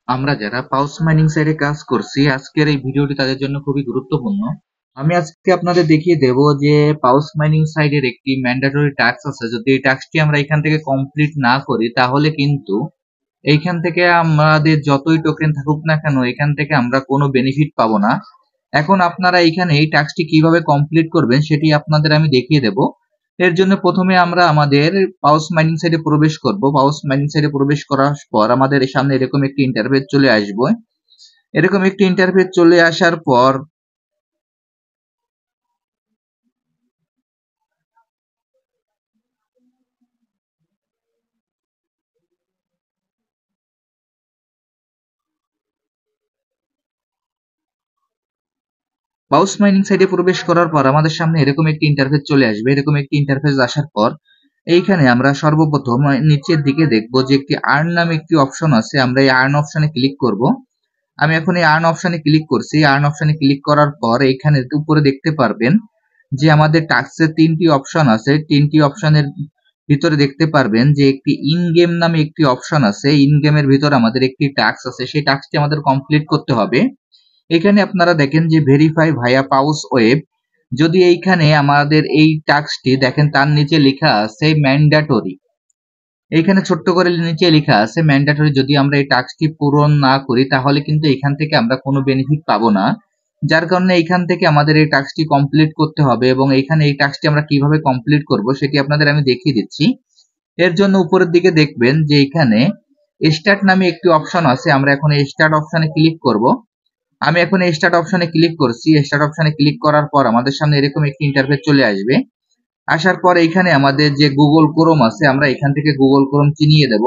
আমরা যারা পাউস মাইনিং সাইটে কাজ করছি আজকের এই ভিডিওটি তাদের জন্য খুবই গুরুত্বপূর্ণ। আমি আজকে আপনাদের দেখিয়ে দেব যে পাউস মাইনিং সাইটের একটি ম্যান্ডেটরি টাস্ক আছে। যদি এই টাস্কটি আমরা এখান থেকে কমপ্লিট না করি তাহলে কিন্তু এইখান থেকে আমাদের যতই টোকেন থাকুক না কেন এখান থেকে আমরা কোনো বেনিফিট পাবো না। এখন আপনারা এখানে এই টাস্কটি কিভাবে কমপ্লিট করবেন সেটি আপনাদের আমি দেখিয়ে দেব। এর জন্য প্রথমে আমরা আমাদের পাউস মাইনিং সাইটে প্রবেশ করব। পাউস মাইনিং সাইটে প্রবেশ করার পর আমাদের সামনে এরকম একটি ইন্টারফেস চলে আসবে। এরকম একটি ইন্টারফেস চলে আসার পর পাউস মাইনিং সাইটে প্রবেশ করার পর আমাদের সামনে এরকম একটি ইন্টারফেস চলে আসবে। এরকম একটি ইন্টারফেস আসার পর এইখানে আমরা সর্বপ্রথম নিচের দিকে দেখব যে একটি আর্ন নামে একটি অপশন আছে। আমরা এই আর্ন অপশনে ক্লিক করব। আমি এখন এই আর্ন অপশনে ক্লিক করছি। আর্ন অপশনে ক্লিক করার পর এইখানে উপরে দেখতে পারবেন যে আমাদের টাস্কের তিনটি অপশন আছে। তিনটি অপশনের ভিতরে দেখতে পারবেন যে একটি ইন গেম নামে একটি অপশন আছে। ইন গেমের ভিতরে আমাদের একটি টাস্ক আছে, সেই টাস্কটি আমাদের কমপ্লিট করতে হবে। এখানে আপনারা দেখেন যে ভেরিফাই ভায়া পাউস ওয়েব। যদি এইখানে আমাদের এই টাস্কটি দেখেন তার নিচে লেখা আছে ম্যান্ডেটরি। এইখানে ছোট্ট করে নিচে লেখা আছে ম্যান্ডেটরি। যদি আমরা এই টাস্কটি পূরণ না করি তাহলে কিন্তু এখান থেকে আমরা কোনো বেনিফিট পাবো না। যার কারণে এইখান থেকে আমাদের এই টাস্কটি কমপ্লিট করতে হবে এবং এইখানে এই টাস্কটি আমরা কিভাবে কমপ্লিট করব সেটি আপনাদের আমি দেখিয়ে দিচ্ছি। এর জন্য উপরের দিকে দেখবেন যে এখানে স্টার্ট নামে একটি অপশন আছে। আমরা এখন এই স্টার্ট অপশনে ক্লিক করব। আমি এখন এই স্টার্ট অপশনে ক্লিক করছি। স্টার্ট অপশনে ক্লিক করার পর আমাদের সামনে এরকম একটি ইন্টারফেস চলে আসবে। আসার পর এইখানে আমাদের যে গুগল ক্রোম আছে আমরা এখান থেকে গুগল ক্রোম চিনিয়ে দেব।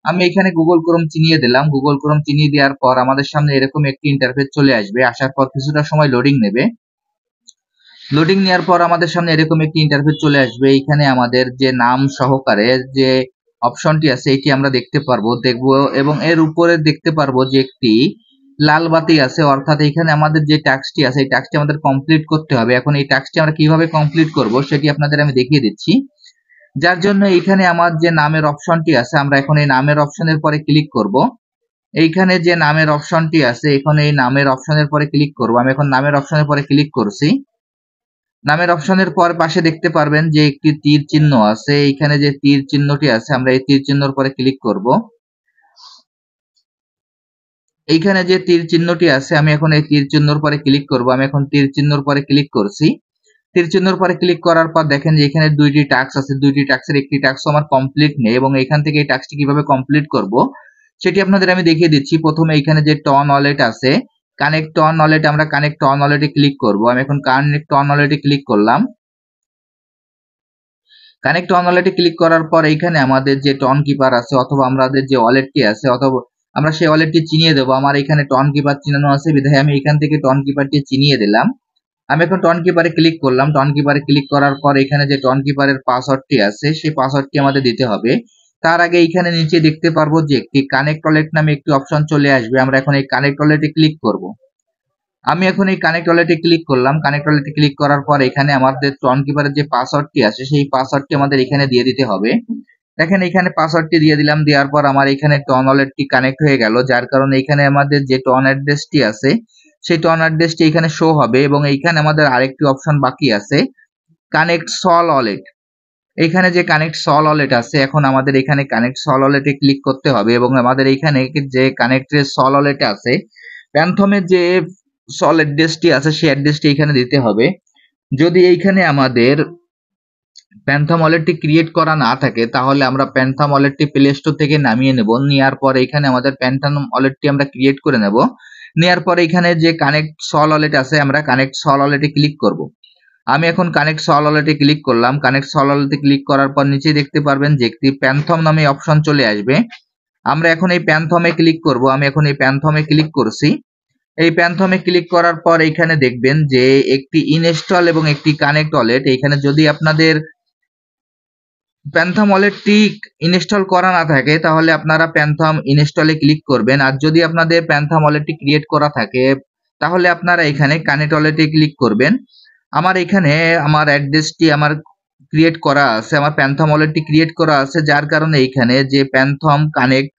আমি এখানে গুগল ক্রোম চিনিয়ে দিলাম। গুগল ক্রোম চিনিয়ে দেওয়ার পর আমাদের সামনে এরকম একটি ইন্টারফেস চলে আসবে। আসার পর কিছুটা সময় লোডিং নেবে। লোডিং নেওয়ার পর আমাদের সামনে এরকম একটি ইন্টারফেস চলে আসবে। এইখানে আমাদের যে নাম সহকারে যে অপশনটি আছে এটি আমরা দেখতে পারবো দেখবো এবং এর উপরে দেখতে পারবো যে একটি লাল বাতি আছে, অর্থাৎ এখানে আমাদের যে টাস্কটি আছে এই টাস্কটি আমাদের কমপ্লিট করতে হবে। এখন এই টাস্কটি আমরা কিভাবে কমপ্লিট করব সেটি আপনাদের আমি দেখিয়ে দিচ্ছি। যার জন্য এখানে আমার যে নামের অপশনটি আছে আমরা এখন এই নামের অপশনের পরে ক্লিক করব। এইখানে যে নামের অপশনটি আছে এখানে এই নামের অপশনের পরে ক্লিক করব। আমি এখন নামের অপশনের পরে ক্লিক করছি। নামের অপশনের পর পাশে দেখতে পারবেন যে একটি তীর চিহ্ন আছে। এইখানে যে তীর চিহ্নটি আছে আমরা এই তীর চিহ্নর পরে ক্লিক করব। এইখানে যে তীর চিহ্নটি আছে আমি এখন এই তীর চিহ্নর পরে ক্লিক করব। আমি এখন তীর চিহ্নর পরে ক্লিক করছি। তীর চিহ্নর পরে ক্লিক করার পর দেখেন যে এখানে দুইটি টাস্ক আছে। দুইটি টাস্কের একটি টাস্ক আমার কমপ্লিট নেই এবং এখান থেকে এই টাস্কটি কিভাবে কমপ্লিট করব সেটি আপনাদের আমি দেখিয়ে দিচ্ছি। প্রথমে এখানে যে টন ওয়ালেট আছে, কানেক্ট টন ওয়ালেট, আমরা কানেক্ট টন ওয়ালেটে ক্লিক করব। আমি এখন কানেক্ট টন ওয়ালেটে ক্লিক করলাম। কানেক্ট অন ওয়ালেটে ক্লিক করার পর এইখানে আমাদের যে টন কিপার আছে অথবা আমাদের যে ওয়ালেটটি আছে অথবা আমরা সেই ওয়ালেটটি চিনিয়ে দেবো। আমার এখানে টন কিপার চিনানো আছে বিধায় আমি এখান থেকে টন কিপারটি চিনিয়ে দিলাম। আমি এখন টন কিপারে ক্লিক করলাম। টন কিপারে ক্লিক করার পর এখানে যে টন কিপারের পাসওয়ার্ডটি আছে সেই পাসওয়ার্ডটি আমাদের দিতে হবে। তার আগে এইখানে নিচে দেখতে পারবো যে একটি কানেক্ট ওয়ালেট নামে একটি অপশন চলে আসবে। আমরা এখন এই কানেক্ট ওয়ালেটে ক্লিক করব। আমি এখন এই কানেক্ট ওয়ালেটে ক্লিক করলাম। কানেক্ট ওয়ালেটে ক্লিক করার পর এখানে আমাদের টন কিপারের যে পাসওয়ার্ডটি আছে সেই পাসওয়ার্ডটি আমাদের এখানে দিয়ে দিতে হবে। দেখেন এখানে পাসওয়ার্ডটি দিয়ে দিলাম। দেওয়ার পর আমার এখানে টন ওয়ালেটটি কানেক্ট হয়ে গেল। যার কারণে এখানে আমাদের যে টন অ্যাড্রেসটি আছে সেই টন অ্যাড্রেসটি এখানে শো হবে এবং এইখানে আমাদের আরেকটি অপশন বাকি আছে, কানেক্ট সল ওয়ালেট। এখানে যে কানেক্ট সল ওয়ালেট আছে এখন আমাদের এখানে কানেক্ট সল ওয়ালেটে ক্লিক করতে হবে এবং আমাদের এখানে যে কানেক্টেড সল ওয়ালেট আছে প্যান্থমের যে সল অ্যাড্রেসটি আছে সেই অ্যাড্রেসটি এখানে দিতে হবে। যদি এইখানে আমাদের প্যান্থম ওয়ালেটটি ক্রিয়েট করা না থাকে তাহলে আমরা প্যান্থম ওয়ালেটটি প্লে স্টোর থেকে নামিয়ে নেব। নেওয়ার পর এখানে আমাদের প্যান্থম ওয়ালেটটি আমরা ক্রিয়েট করে নেব। নেওয়ার পর এখানে যে কানেক্ট সল ওয়ালেট আছে আমরা কানেক্ট সল ওয়ালেটে ক্লিক করব। আমি এখন কানেক্ট সল ওয়ালেটে ক্লিক করলাম। কানেক্ট সল ওয়ালেটে ক্লিক করার পর নিচে দেখতে পারবেন যে একটি প্যান্থম নামে অপশন চলে আসবে। আমরা এখন এই প্যান্থমে ক্লিক করব। আমি এখন এই প্যান্থমে ক্লিক করছি। এই প্যান্থমে ক্লিক করার পর এখানে দেখবেন যে একটি ইনস্টল এবং একটি কানেক্ট ওয়ালেট। এখানে যদি আপনাদের প্যান্থম ওয়ালেটটি ইনস্টল করা না থাকে তাহলে আপনারা প্যান্থম ইনস্টলে ক্লিক করবেন, আর যদি আপনাদের প্যান্থম ওয়ালেটটি ক্রিয়েট করা থাকে তাহলে আপনারা এখানে কানেক্ট ওয়ালেটে ক্লিক করবেন। আমার এখানে আমার অ্যাড্রেসটি আমার ক্রিয়েট করা আছে, আমার প্যান্থম ওয়ালেটটি ক্রিয়েট করা আছে, যার কারণে এইখানে যে phantom connect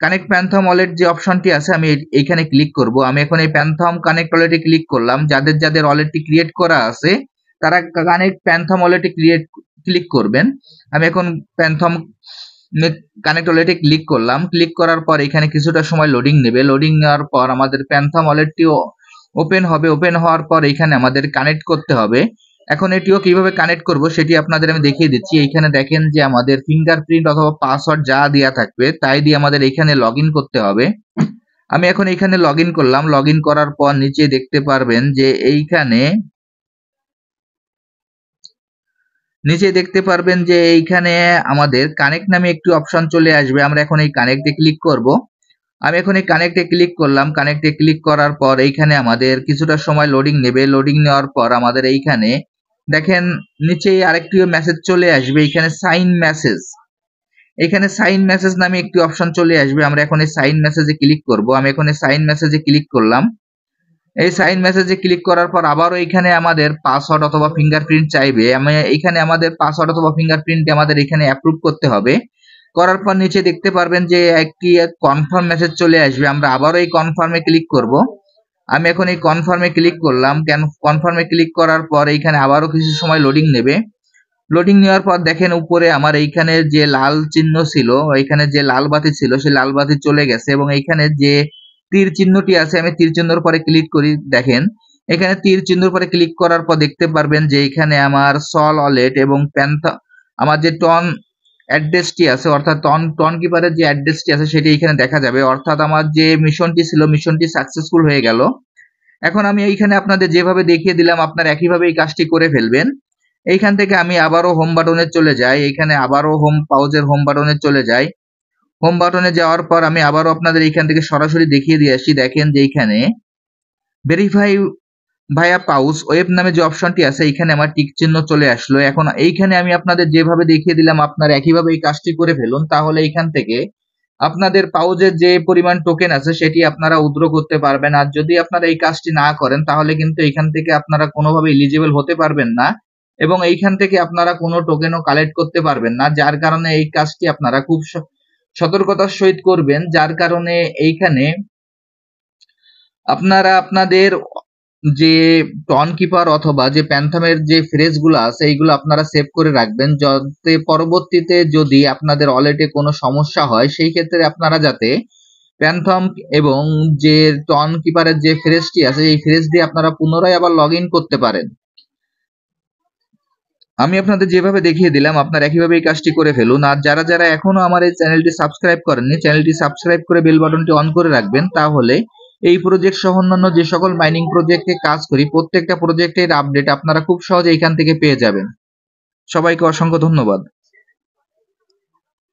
connect phantom wallet যে অপশনটি আছে আমি এইখানে ক্লিক করব। আমি এখন এই প্যান্থম কানেক্ট ওয়ালেটে ক্লিক করলাম। যাদের ওয়ালেটটি ক্রিয়েট করা আছে তারা কানেক্ট প্যান্থম ওয়ালেটে ক্লিক করবেন। আমি এখন প্যান্থম কানেক্ট ওয়ালেটে ক্লিক করলাম। ক্লিক করার পর এখানে কিছুটা সময় লোডিং নেবে। লোডিং নেওয়ার পর আমাদের প্যান্থম ওয়ালেটটি ওপেন হবে। ওপেন হওয়ার পর এখানে আমাদের কানেক্ট করতে হবে। এখন এটিও কিভাবে কানেক্ট করব সেটি আপনাদের আমি দেখিয়ে দিচ্ছি। এইখানে দেখেন যে আমাদের ফিঙ্গারপ্রিন্ট অথবা পাসওয়ার্ড যা দেওয়া থাকবে তাই দিয়ে আমাদের এখানে লগইন করতে হবে। আমি এখন এখানে লগইন করলাম। লগইন করার পর নিচে দেখতে পারবেন যে এইখানে আমাদের কানেক্ট নামে একটি অপশন চলে আসবে। আমরা এখন এই কানেক্টে ক্লিক করব। আমি এখন এই কানেক্টে ক্লিক করলাম। কানেক্টে ক্লিক করার পর এইখানে আমাদের কিছুটা সময় লোডিং নেবে। লোডিং নেওয়ার পর আমাদের এইখানে দেখেন নিচে আরেকটি মেসেজ চলে আসবে। এখানে সাইন মেসেজ, এখানে সাইন মেসেজ নামে একটি অপশন চলে আসবে। আমরা এখন এই সাইন মেসেজে ক্লিক করব। আমি এখন এই সাইন মেসেজে ক্লিক করলাম। এই সাইন মেসেজে ক্লিক করার পর আবারও এখানে আমাদের পাসওয়ার্ড অথবা ফিঙ্গারপ্রিন্ট চাইবে। এখানে আমাদের পাসওয়ার্ড অথবা ফিঙ্গারপ্রিন্ট আমাদের এখানে অ্যাপ্রুভ করতে হবে। করার পর নিচে দেখতে পারবেন যে একটি কনফার্ম মেসেজ চলে আসবে। আমরা আবারও এই কনফার্মে ক্লিক করব। আমি এখন এই কনফার্মে ক্লিক করলাম। কনফার্মে ক্লিক করার পর এইখানে আবারও কিছু সময় লোডিং নেবে। লোডিং নেওয়ার পর দেখেন উপরে আমার এইখানে যে লাল চিহ্ন ছিল, এইখানে যে লাল বাতি ছিল সেই লাল বাতি চলে গেছে এবং এইখানে যে তীর চিহ্নটি আছে আমি তীর চিহ্নর পরে ক্লিক করি। দেখেন এখানে তীর চিহ্নর পরে ক্লিক করার পর দেখতে পারবেন যে এখানে আমার সল ওয়ালেট এবং আমার যে টন অ্যাড্রেসটি আছে অর্থাৎ টন কিপারের যে অ্যাড্রেসটি আছে সেটি এখানে দেখা যাবে। অর্থাৎ আমার যে মিশনটি ছিল মিশনটি সাকসেসফুল হয়ে গেল। এখন আমি এইখানে আপনাদের যেভাবে দেখিয়ে দিলাম আপনারা একইভাবে এই কাজটি করে ফেলবেন। এইখান থেকে আমি আবারও হোম বাটনে চলে যাই। এখানে আবারও পাউজের হোম বাটনে চলে যাই। হোম বাটনে যাওয়ার পর আমি আবারও আপনাদের এইখান থেকে সরাসরি দেখিয়ে দিয়ে আসি। দেখেন যে এইখানে ভেরিফাই ভায়া পাউজ ওয়েব নামে যে অপশনটি আছে এইখানে আমার টিক চিহ্ন চলে আসলো। এখন এইখানে আমি আপনাদের যেভাবে দেখিয়ে দিলাম আপনারা একইভাবে এই কাজটি করে ফেলুন। তাহলে এইখান থেকে আপনাদের পাউজের যে পরিমাণ টোকেন আছে সেটি আপনারা উইথড্র করতে পারবেন। আর যদি আপনারা এই কাজটি না করেন তাহলে কিন্তু এইখান থেকে আপনারা কোনোভাবে এলিজিবল হতে পারবেন না এবং এইখান থেকে আপনারা কোনো টোকেনও কালেক্ট করতে পারবেন না। যার কারণে এই কাজটি আপনারা খুব সতর্কতার সহিত করবেন। যার কারণে এইখানে আপনারা আপনাদের যে টন কিপার অথবা যে প্যান্থমের যে ফ্রেজগুলো আছে এইগুলো আপনারা সেভ করে রাখবেন, যাতে পরবর্তীতে যদি আপনাদের ওয়ালেটে কোনো সমস্যা হয় সেই ক্ষেত্রে আপনারা যাতে প্যান্থম এবং যে টন কিপারের যে ফ্রেজটি আছে এই ফ্রেজ দিয়ে আপনারা পুনরায় আবার লগ ইন করতে পারেন। আমি আপনাদের যেভাবে দেখিয়ে দিলাম আপনারা একইভাবে এই কাজটি করে ফেলুন। আর যারা এখনো আমার এই চ্যানেলটি সাবস্ক্রাইব করেননি চ্যানেলটি সাবস্ক্রাইব করে বেল বাটনটি অন করে রাখবেন। তাহলে এই প্রজেক্ট সহ অন্যান্য যে সকল মাইনিং প্রজেক্টে কাজ করি প্রত্যেকটা প্রজেক্টের আপডেট আপনারা খুব সহজে এখান থেকে পেয়ে যাবেন। সবাইকে অসংখ্য ধন্যবাদ।